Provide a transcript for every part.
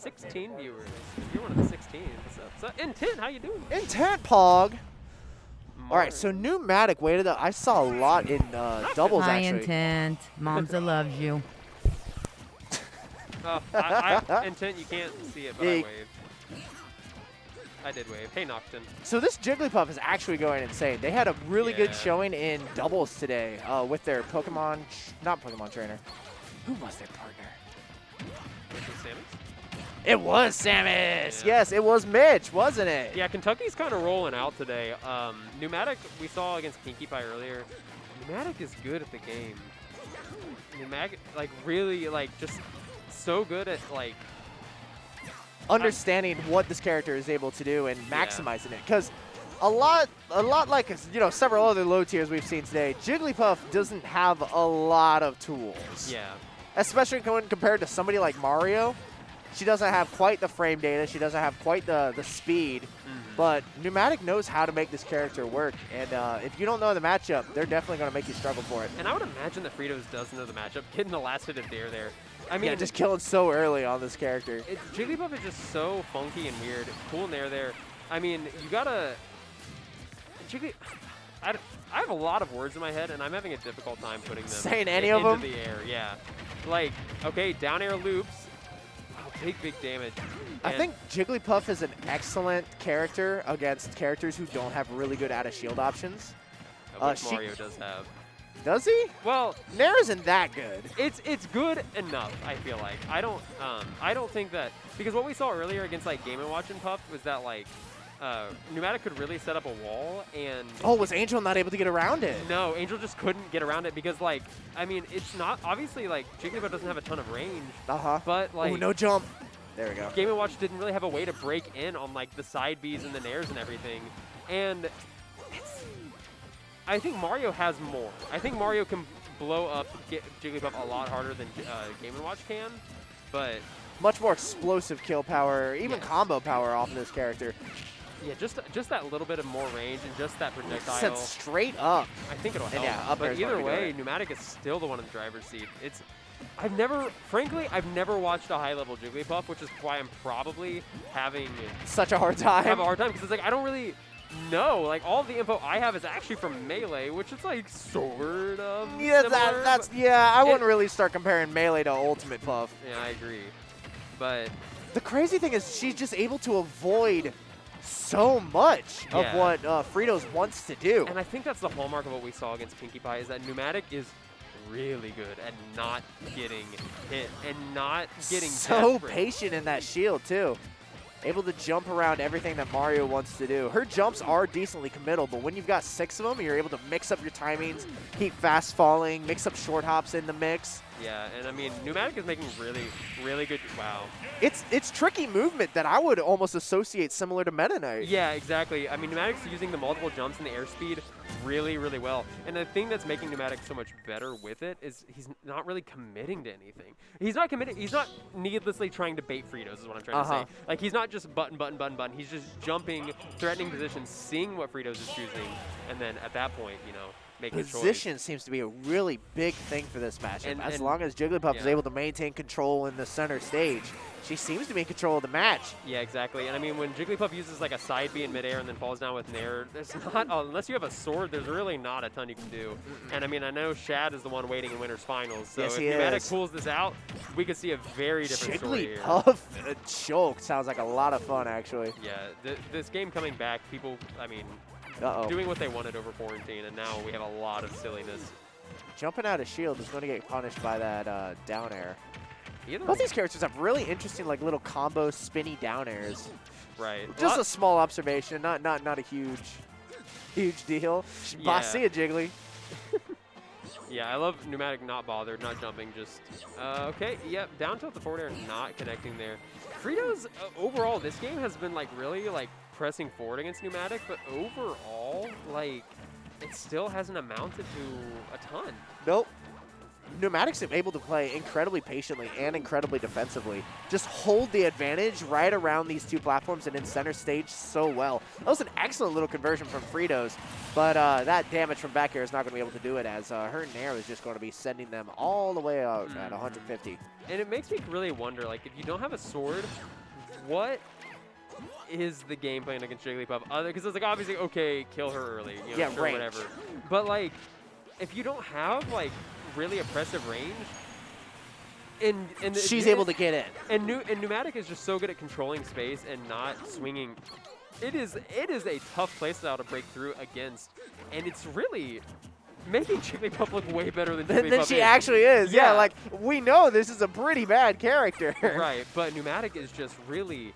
16 viewers. You're one of the 16. What's up? So, Intent, how you doing? Intent, Pog. Mark. All right, so Pneumatic waited. I saw a lot in doubles, Hi, actually. Intent. Momza loves you. Oh, Intent, you can't see it, but I waved. I did wave. Hey, Nocton. So this Jigglypuff is actually going insane. They had a really good showing in doubles today with their Pokemon, not Pokemon trainer. Who was their partner? Was it Samus? It was Samus. Yes, it was Mitch, wasn't it? Yeah, Kentucky's kind of rolling out today. Pneumatic, we saw against Pinkie Pie earlier. Pneumatic is good at the game. Pneumatic, like, really, like, just so good at, like, understanding what this character is able to do and maximizing it. Because a lot like, you know, several other low tiers we've seen today, Jigglypuff doesn't have a lot of tools. Yeah. Especially when compared to somebody like Mario. She doesn't have quite the frame data. She doesn't have quite the speed. But Pneumatic knows how to make this character work. And if you don't know the matchup, they're definitely going to make you struggle for it. And I would imagine that Fritos does know the matchup. Getting the last hit of Dare there. I mean, yeah, just killing so early on this character. Jigglypuff is just so funky and weird. Cool in there. I mean, you gotta... I have a lot of words in my head, and I'm having a difficult time putting them saying any of them into the air. Yeah. Like, okay, down air loops. Oh, big damage. I think Jigglypuff is an excellent character against characters who don't have really good out-of-shield options. Which Mario does have. Does he? Well, Nair isn't that good. It's good enough, I feel like. I don't think that, because what we saw earlier against like Game & Watch and Puff was that like Pneumatic could really set up a wall, and was Angel not able to get around it? No, Angel just couldn't get around it because like, I mean, it's not, obviously like Jigglypuff doesn't have a ton of range. But like, no jump. There we go. Game & Watch didn't really have a way to break in on like the side Bs and the nairs and everything. And I think Mario has more. I think Mario can blow up Jigglypuff a lot harder than Game & Watch can, but much more explosive kill power, even combo power off of this character. Yeah, just that little bit of more range and just that projectile. Set straight up. I think it'll help. Yeah, up but either way, Pneumatic is still the one in the driver's seat. Frankly, I've never watched a high-level Jigglypuff, which is why I'm probably having such a hard time. Because it's like I don't really know. Like all the info I have is actually from Melee, which is like sort of similar, I wouldn't really start comparing Melee to Ultimate Puff. Yeah, I agree. But the crazy thing is she's just able to avoid so much of what Fritos wants to do. And I think that's the hallmark of what we saw against Pinkie Pie is that Pneumatic is really good at not getting hit and not getting so patient in that shield too. Able to jump around everything that Mario wants to do. Her jumps are decently committal, but when you've got 6 of them, you're able to mix up your timings, keep fast falling, mix up short hops in the mix. Yeah, and I mean, Pneumatic is making really good, wow. It's tricky movement that I would almost associate similar to Meta Knight. Yeah, exactly. I mean, Pneumatic's using the multiple jumps and the airspeed really well. And the thing that's making Pneumatic so much better with it is he's not really committing to anything. He's not committing. He's not needlessly trying to bait Fritos is what I'm trying to say. Like, he's not just button. He's just jumping, threatening positions, seeing what Fritos is choosing, and then at that point, you know, making a choice. Position seems to be a really big thing for this matchup. As long as Jigglypuff is able to maintain control in the center stage, she seems to be in control of the match. Yeah, exactly. And I mean, when Jigglypuff uses like a side B in midair and then falls down with Nair, there's not, unless you have a sword, there's really not a ton you can do. And I mean, I know Shad is the one waiting in Winners Finals. So if Pneumatic pulls this out, we could see a very different story here. Jigglypuff choke sounds like a lot of fun, actually. Yeah, this game coming back, people, I mean, doing what they wanted over quarantine, and now we have a lot of silliness. Jumping out of shield is going to get punished by that down air. Both these characters have really interesting, like, little combo spinny down airs. Right. Just a small observation, not a huge deal. Yeah. See ya, Jiggly. Yeah, I love Pneumatic not bothered, not jumping, just okay. Yep, down tilt the forward air, not connecting there. Fritos overall, this game has been like really like pressing forward against Pneumatic, but overall, like, it still hasn't amounted to a ton. Nope. Pneumatic's able to play incredibly patiently and incredibly defensively. Just hold the advantage right around these two platforms and in center stage so well. That was an excellent little conversion from Fritos, but that damage from back air is not going to be able to do it, as her Nair is just going to be sending them all the way out at 150. And it makes me really wonder, like, if you don't have a sword, what is the game plan against Jigglypuff? Because it's like, obviously, okay, kill her early, you know, Yeah, sure, range. whatever. But, like, if you don't have, like, really oppressive range, and She's able to get in. And Pneumatic is just so good at controlling space and not swinging. It is a tough playstyle to break through against, and it's really making Jigglypuff look way better than Jigglypuff Than she is. actually is. Yeah. Yeah, like, we know this is a pretty bad character. Right, but Pneumatic is just really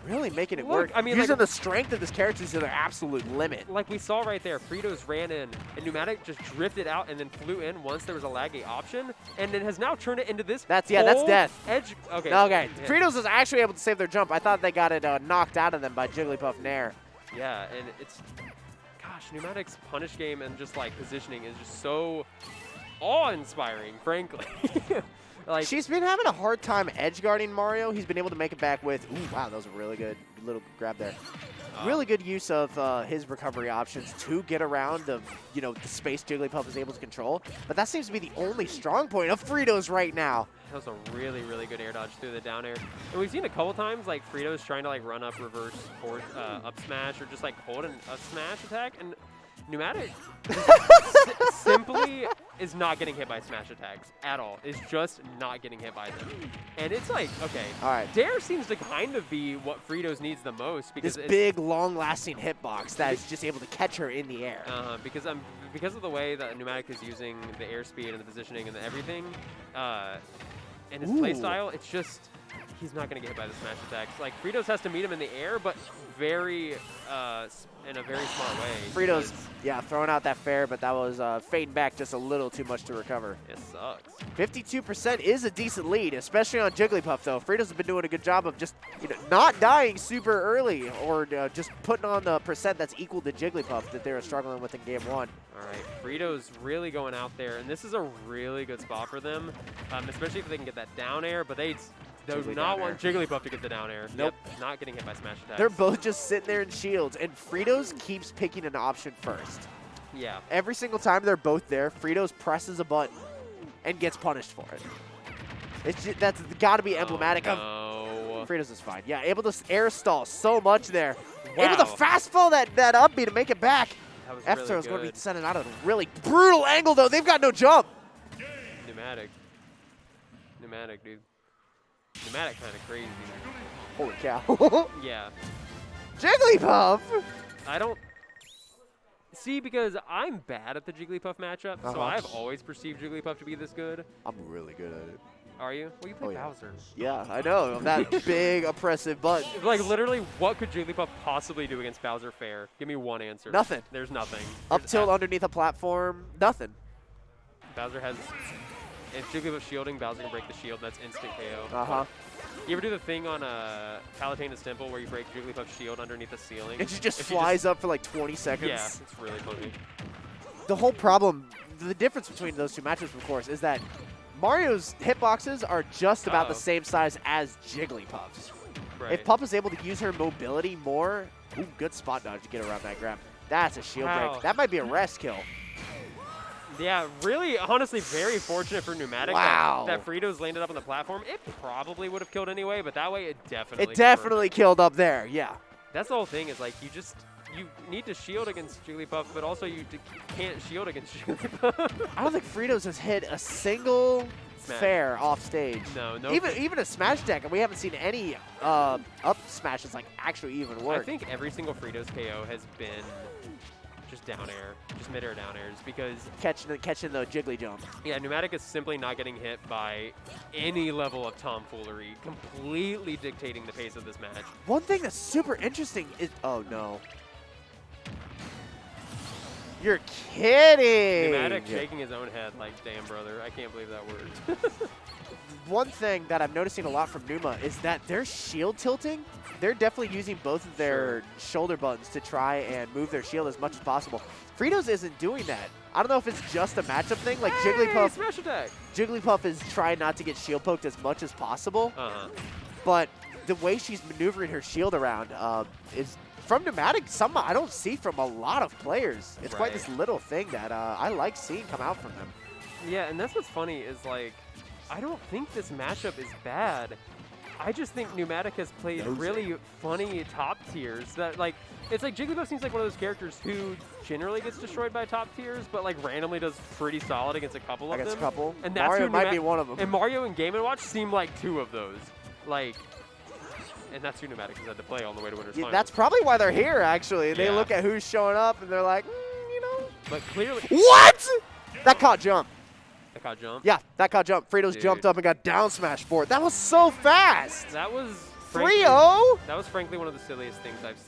Making it Look, work. I mean, using like- the strength of this character to their absolute limit. like we saw right there. Fritos ran in, and Pneumatic just drifted out and then flew in once there was a laggy option, and then has now turned it into this. That's whole death. Edge. Okay. Okay, yeah. Fritos is actually able to save their jump. I thought they got it knocked out of them by Jigglypuff Nair. Yeah, and it's, gosh, Pneumatic's punish game and just like positioning is just so awe-inspiring, frankly. Like, She's been having a hard time edge guarding Mario. He's been able to make it back with, ooh, wow, that was a really good little grab there. Really good use of his recovery options to get around the space Jigglypuff is able to control. But that seems to be the only strong point of Fritos right now. that was a really, really good air dodge through the down air. And we've seen a couple times like Fritos trying to like run up reverse forward up smash or just like hold a smash attack, and Pneumatic simply is not getting hit by smash attacks at all. Is just not getting hit by them. And it's like, okay, All right. Dare seems to kind of be what Fritos needs the most, because This it's, big, long-lasting hitbox that is just able to catch her in the air. because of the way that Pneumatic is using the airspeed and the positioning and everything, and his Ooh. playstyle, it's just he's not going to get hit by the smash attacks. Like Fritos has to meet him in the air, but in a very smart way. Fritos, because yeah, throwing out that fair, but that was fading back just a little too much to recover. it sucks. 52% is a decent lead, especially on Jigglypuff, though. Fritos has been doing a good job of just not dying super early, or just putting on the percent that's equal to Jigglypuff that they were struggling with in game one. All right, Fritos really going out there, and this is a really good spot for them, especially if they can get that down air, but they do Jiggly not down want Jigglypuff to get the down air. Nope. Yep, not getting hit by smash attacks. They're both just sitting there in shields, and Fritos keeps picking an option first. Yeah. Every single time they're both there, Fritos presses a button and gets punished for it. That's got to be emblematic of No. Fritos is fine. Yeah, able to air stall so much there. Wow. Able to fastball that up B to make it back. That was F really throw is going to good. be sending out of a really brutal angle, though. They've got no jump. Pneumatic, dude. Pneumatic kind of crazy. Holy cow. Yeah. Jigglypuff. I don't see, because I'm bad at the Jigglypuff matchup, so I've always perceived Jigglypuff to be this good. I'm really good at it. Are you? Well, you play yeah. Bowser. Yeah, I know. That big oppressive button. Like, literally, what could Jigglypuff possibly do against Bowser fair? Give me one answer. Nothing. There's nothing. Up There's tilt underneath a platform, nothing. Bowser has... If Jigglypuff's shielding, Bowser can break the shield. That's instant KO. Uh-huh. You ever do the thing on Palutena's Temple where you break Jigglypuff's shield underneath the ceiling? And she just If you flies up for like 20 seconds. Yeah, it's really funny. The whole problem, the difference between those two matches, of course, is that Mario's hitboxes are just about the same size as Jigglypuff's. Right. If Pup is able to use her mobility more, ooh, good spot dodge to get around that grab. That's a shield Wow. break. That might be a rest kill. Yeah, really, honestly, very fortunate for Pneumatic Wow. that Fritos landed up on the platform. It probably would have killed anyway, but that way it definitely It definitely killed up there, yeah. That's the whole thing, is like you need to shield against Jigglypuff, but also you can't shield against Jigglypuff. I don't think Fritos has hit a single Smash. fair off stage. No. Even a smash deck, and we haven't seen any up smashes like actually even work. I think every single Fritos KO has been just down air, just mid-air down airs, because catching the jiggly jump. yeah, Pneumatic is simply not getting hit by any level of tomfoolery, completely dictating the pace of this match. One thing that's super interesting is, oh no. You're kidding. Pneumatic shaking his own head like, damn, brother, I can't believe that worked. One thing that I'm noticing a lot from Numa is that they're shield tilting. They're definitely using both of their shoulder buttons to try and move their shield as much as possible. Fritos isn't doing that. I don't know if it's just a matchup thing. Like Hey, Jigglypuff, smash attack. Jigglypuff is trying not to get shield poked as much as possible. But the way she's maneuvering her shield around is from Pneumatic. I don't see from a lot of players. It's quite this little thing that I like seeing come out from them. Yeah, and that's what's funny is like, I don't think this matchup is bad. I just think Pneumatic has played really funny top tiers that like, it's like Jigglypuff seems like one of those characters who generally gets destroyed by top tiers, but like randomly does pretty solid against a couple of them. Against a couple. And that's Mario who might be one of them. And Mario and Game & Watch seem like 2 of those. Like, and that's who Pneumatic has had to play all the way to winners finals. That's probably why they're here, actually. They Yeah. look at who's showing up, and they're like, you know. But clearly. What? That caught jump. That caught jump? Yeah, that caught jump. Fritos Dude. jumped up and got down smash for it. That was so fast. That was 3-0? That was frankly one of the silliest things I've seen.